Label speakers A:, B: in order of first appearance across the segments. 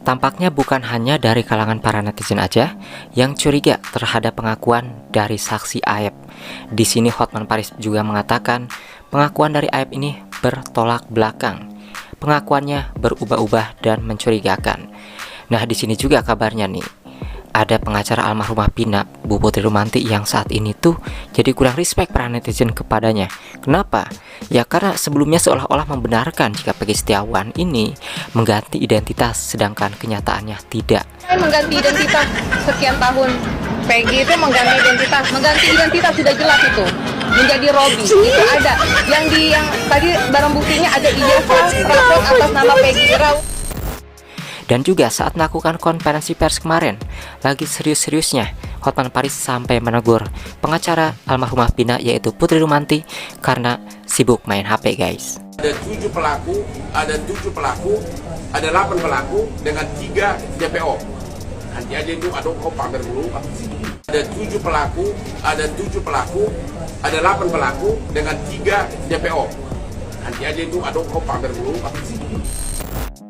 A: Tampaknya bukan hanya dari kalangan para netizen aja yang curiga terhadap pengakuan dari saksi Aep. Di sini Hotman Paris juga mengatakan pengakuan dari Aep ini bertolak belakang. Pengakuannya berubah-ubah dan mencurigakan. Nah, di sini juga kabarnya nih, ada pengacara almarhumah Vina, Bu Putri Rumanti, yang saat ini tuh jadi kurang respect para netizen kepadanya. Kenapa? Ya karena sebelumnya seolah-olah membenarkan jika Peggy Setiawan ini mengganti identitas, sedangkan kenyataannya tidak.
B: Mengganti identitas sekian tahun, Peggy itu mengganti identitas sudah jelas itu. Menjadi Robby, itu ada. Yang tadi barang buktinya ada ijazah rapor atas nama Peggy Irawan.
A: Dan juga saat melakukan konferensi pers kemarin, lagi serius-seriusnya Hotman Paris sampai menegur pengacara almarhumah Vina, yaitu Putri Rumanti, karena sibuk main HP, guys.
C: Ada 7 pelaku, ada 8 pelaku dengan 3 DPO. Nanti aja itu ada kau pamer dulu. Ada 7 pelaku, ada 8 pelaku dengan 3 DPO. Nanti aja itu ada kau pamer dulu.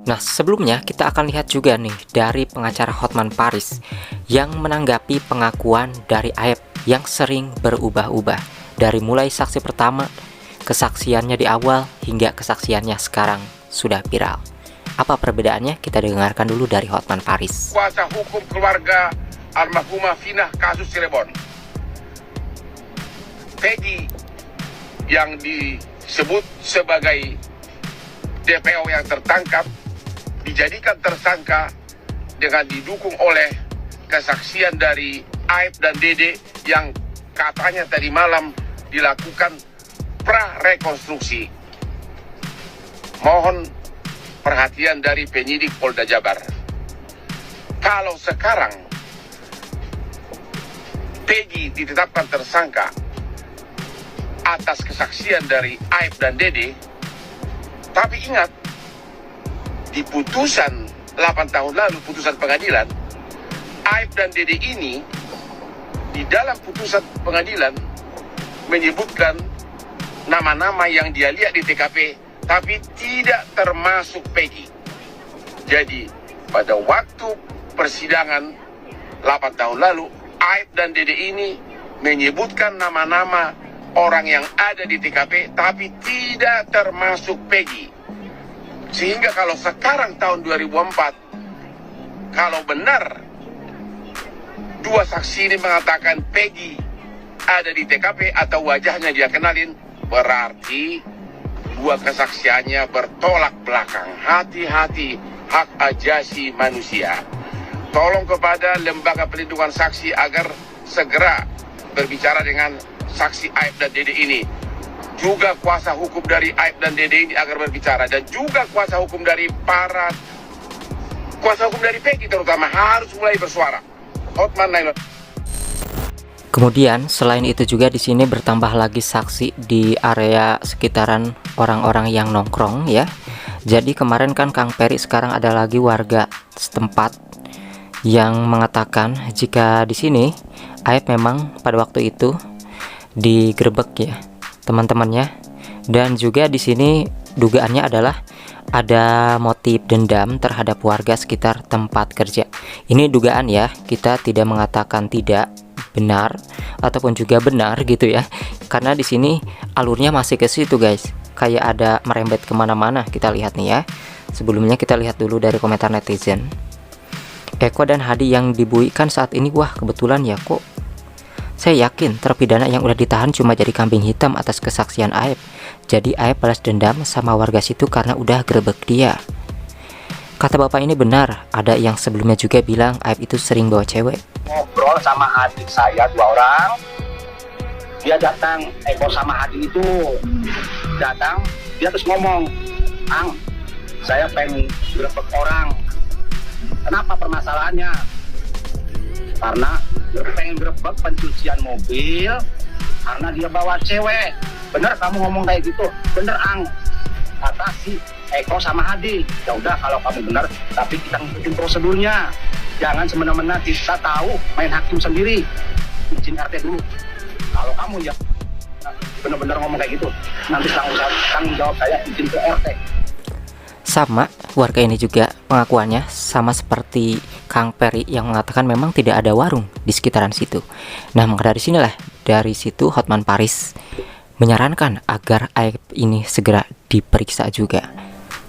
A: Nah, sebelumnya kita akan lihat juga nih dari pengacara Hotman Paris yang menanggapi pengakuan dari Aep yang sering berubah-ubah. Dari mulai saksi pertama, kesaksiannya di awal, hingga kesaksiannya sekarang sudah viral. Apa perbedaannya? Kita dengarkan dulu dari Hotman Paris.
C: Kuasa hukum keluarga almarhumah Vina kasus Cirebon. Peggy yang disebut sebagai DPO yang tertangkap dijadikan tersangka dengan didukung oleh kesaksian dari Aep dan Dede yang katanya tadi malam dilakukan pra-rekonstruksi. Mohon perhatian dari penyidik Polda Jabar. Kalau sekarang Peggy ditetapkan tersangka atas kesaksian dari Aep dan Dede, tapi ingat, di putusan 8 tahun lalu, putusan pengadilan, Aep dan Dede ini di dalam putusan pengadilan menyebutkan nama-nama yang dia lihat di TKP, tapi tidak termasuk Peggy. Jadi pada waktu persidangan 8 tahun lalu, Aep dan Dede ini menyebutkan nama-nama orang yang ada di TKP, tapi tidak termasuk Peggy. Sehingga kalau sekarang tahun 2004, kalau benar dua saksi ini mengatakan Peggy ada di TKP atau wajahnya dia kenalin, berarti dua kesaksiannya bertolak belakang. Hati-hati, hak ajasi manusia. Tolong kepada Lembaga Perlindungan Saksi agar segera berbicara dengan saksi Aep dan Dede ini. Juga kuasa hukum dari Aep dan Dede ini agar berbicara, dan juga kuasa hukum dari Peggy terutama harus mulai bersuara. Hotman Nailon.
A: Kemudian selain itu juga di sini bertambah lagi saksi di area sekitaran orang-orang yang nongkrong ya. Jadi kemarin kan Kang Peri, sekarang ada lagi warga setempat yang mengatakan jika di sini Aep memang pada waktu itu digerebek ya teman-temannya, dan juga di sini dugaannya adalah ada motif dendam terhadap warga sekitar tempat kerja. Ini dugaan ya, kita tidak mengatakan tidak benar ataupun juga benar gitu ya, karena di sini alurnya masih ke situ guys, kayak ada merembet kemana-mana. Kita lihat nih ya. Sebelumnya kita lihat dulu dari komentar netizen. Eko dan Hadi yang dibuikan saat ini, wah kebetulan ya, kok saya yakin terpidana yang udah ditahan cuma jadi kambing hitam atas kesaksian Aep. Jadi Aep balas dendam sama warga situ karena udah gerebek dia. Kata bapak ini benar, ada yang sebelumnya juga bilang Aep itu sering bawa cewek.
D: Ngobrol sama adik saya 2 orang, dia datang, Eko sama Hadi itu datang, dia terus ngomong, "Ang, saya pengen gerebek orang." Kenapa permasalahannya? Karena pengen gerebek pencucian mobil karena dia bawa cewek. Bener kamu ngomong kayak gitu? Bener Ang, kata si Eko sama Hadi. Ya udah kalau kamu benar, tapi kita ngikutin prosedurnya. Jangan semena-mena kita tahu main hakim sendiri. Izin RT dulu. Kalau kamu ya bener-bener ngomong kayak gitu, nanti tanggung jawab saya izin ke RT.
A: Sama warga ini juga pengakuannya sama seperti Kang Peri yang mengatakan memang tidak ada warung di sekitaran situ. Nah, maka dari situ Hotman Paris menyarankan agar aib ini segera diperiksa juga.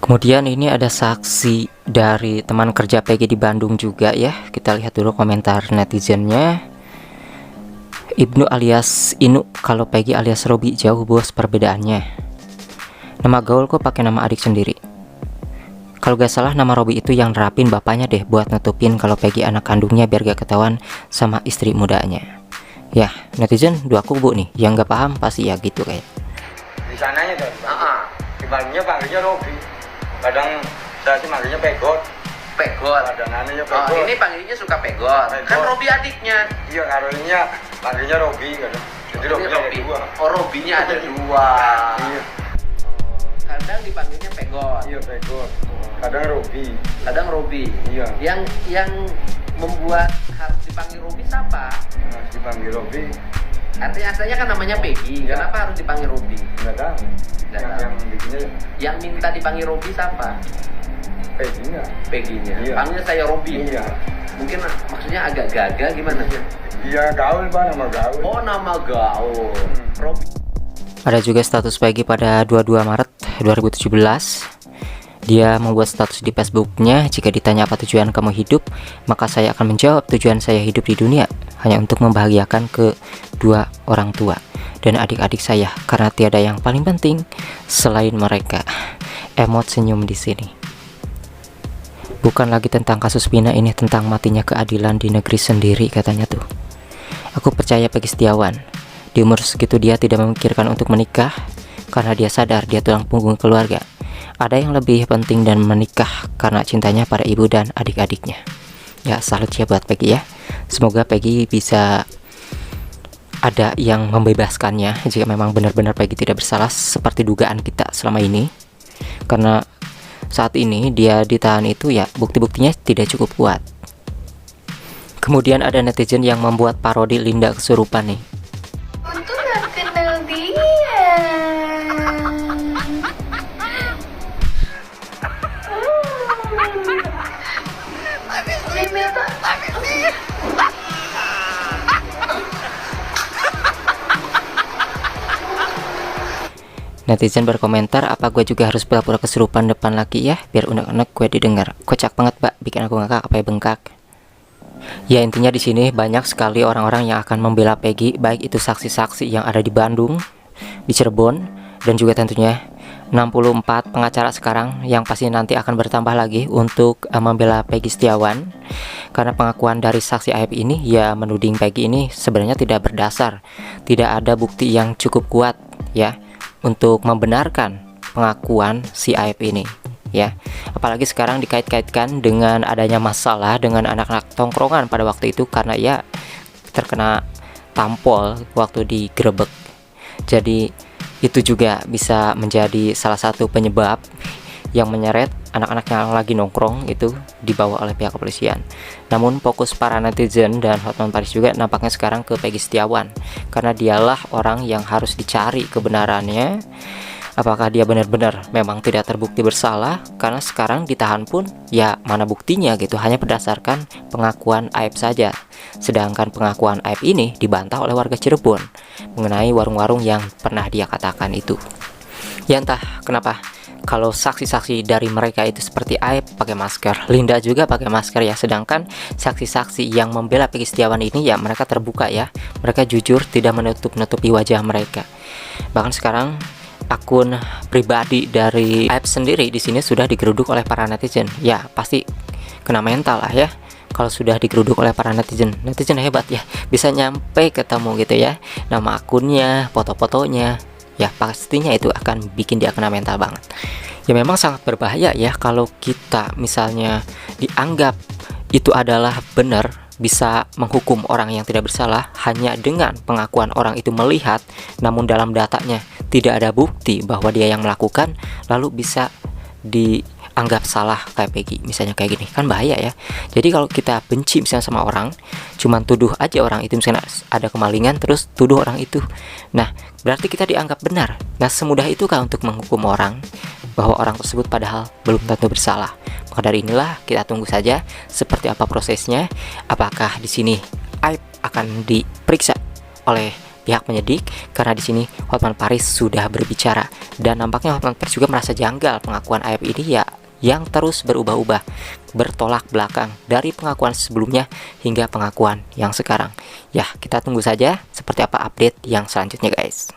A: Kemudian ini ada saksi dari teman kerja Peggy di Bandung juga ya. Kita lihat dulu komentar netizennya. Ibnu alias Inu, kalau Peggy alias Robi jauh bos perbedaannya. Nama gaul kok pakai nama adik sendiri. Kalau gak salah nama Robi itu yang nerapin bapaknya deh buat nutupin kalau Peggy anak kandungnya biar gak ketahuan sama istri mudanya. Ya, netizen dua kubu nih, yang gak paham pasti ya gitu kayak.
E: Di sananya tuh, panggilnya Robi. Kadang saya sih manggilnya Pegot.
F: Pegot.
E: Padangannya
F: Oh,
E: Pegot.
F: ini panggilnya suka Pegot. Kan Robi adiknya.
E: Iya, karolnya panggilnya Robi kadang. Jadi Robinya ada dua.
F: Oh, Robinya ada dua.
E: Iya.
F: Kadang dipanggilnya Pegot.
E: Iya, Pegot. Kadang Robi.
F: Kadang Robi.
E: Iya.
F: Yang membuat harus dipanggil Robi siapa?
E: Nah, dipanggil Robi.
F: Artinya asalnya kan namanya Peggy.
E: Iya.
F: Kenapa harus dipanggil Robi?
E: Enggak tahu.
F: Nggak tahu.
E: Yang bikinnya
F: Yang minta dipanggil Robi siapa?
E: Peggy-nya.
F: Peggy-nya.
E: Iya.
F: Panggil saya Robi.
E: Iya.
F: Mungkin maksudnya agak gagah gimana sih?
E: Iya, gaul Pak, nama gaul.
F: Oh, nama gaul. Robi.
A: Ada juga status Peggy pada 22 Maret 2017. Dia membuat status di Facebooknya, jika ditanya apa tujuan kamu hidup, maka saya akan menjawab tujuan saya hidup di dunia hanya untuk membahagiakan kedua orang tua dan adik-adik saya karena tiada yang paling penting selain mereka. Emot senyum di sini. Bukan lagi tentang kasus Vina, ini tentang matinya keadilan di negeri sendiri katanya tuh. Aku percaya Peggy Setiawan. Di umur segitu dia tidak memikirkan untuk menikah karena dia sadar dia tulang punggung keluarga. Ada yang lebih penting dan menikah karena cintanya pada ibu dan adik-adiknya. Ya, salut ya buat Peggy ya. Semoga Peggy bisa ada yang membebaskannya jika memang benar-benar Peggy tidak bersalah seperti dugaan kita selama ini. Karena saat ini dia ditahan itu ya bukti-buktinya tidak cukup kuat. Kemudian ada netizen yang membuat parodi Linda kesurupan nih.
G: Untung gak kenal dia.
A: Netizen berkomentar, apa gue juga harus pura-pura kesurupan depan laki ya biar unek-unek gue didengar. Kocak banget Pak, bikin aku ngakak apa ya bengkak. Ya intinya di sini banyak sekali orang-orang yang akan membela Peggy, baik itu saksi-saksi yang ada di Bandung, di Cirebon, dan juga tentunya 64 pengacara sekarang yang pasti nanti akan bertambah lagi untuk membela Peggy Setiawan. Karena pengakuan dari saksi aib ini ya menuding Peggy ini sebenarnya tidak berdasar, tidak ada bukti yang cukup kuat ya untuk membenarkan pengakuan si aib ini ya. Apalagi sekarang dikait-kaitkan dengan adanya masalah dengan anak-anak tongkrongan pada waktu itu karena ya terkena tampol waktu digerebek. Jadi itu juga bisa menjadi salah satu penyebab yang menyeret anak-anak yang lagi nongkrong itu dibawa oleh pihak kepolisian. Namun fokus para netizen dan Hotman Paris juga nampaknya sekarang ke Peggy Setiawan karena dialah orang yang harus dicari kebenarannya. Apakah dia benar-benar memang tidak terbukti bersalah? Karena sekarang ditahan pun ya mana buktinya gitu, hanya berdasarkan pengakuan aib saja. Sedangkan pengakuan aib ini dibantah oleh warga Cirebon mengenai warung-warung yang pernah dia katakan itu. Ya entah kenapa kalau saksi-saksi dari mereka itu seperti aib pakai masker, Linda juga pakai masker ya. Sedangkan saksi-saksi yang membela Peggy Setiawan ini ya mereka terbuka ya, mereka jujur tidak menutup-nutupi wajah mereka. Bahkan sekarang akun pribadi dari aib sendiri di sini sudah digeruduk oleh para netizen. Ya pasti kena mental lah ya kalau sudah digeruduk oleh para netizen. Netizen hebat ya, bisa nyampe ketemu gitu ya nama akunnya, foto-fotonya. Ya pastinya itu akan bikin dia kena mental banget. Ya memang sangat berbahaya ya kalau kita misalnya dianggap itu adalah benar, bisa menghukum orang yang tidak bersalah hanya dengan pengakuan orang itu melihat, namun dalam datanya tidak ada bukti bahwa dia yang melakukan, lalu bisa dianggap salah kayak Peggy misalnya kayak gini, kan bahaya ya. Jadi kalau kita benci misalnya sama orang, cuman tuduh aja orang itu, misalnya ada kemalingan terus tuduh orang itu, nah berarti kita dianggap benar. Nah semudah itu kah untuk menghukum orang? bahwa orang tersebut padahal belum tentu bersalah. Maka dari inilah kita tunggu saja seperti apa prosesnya. Apakah di sini Aib akan diperiksa oleh pihak penyidik, karena di sini Hotman Paris sudah berbicara dan nampaknya Hotman Paris juga merasa janggal pengakuan Aib ini ya, yang terus berubah-ubah, bertolak belakang dari pengakuan sebelumnya hingga pengakuan yang sekarang. Ya, kita tunggu saja seperti apa update yang selanjutnya guys.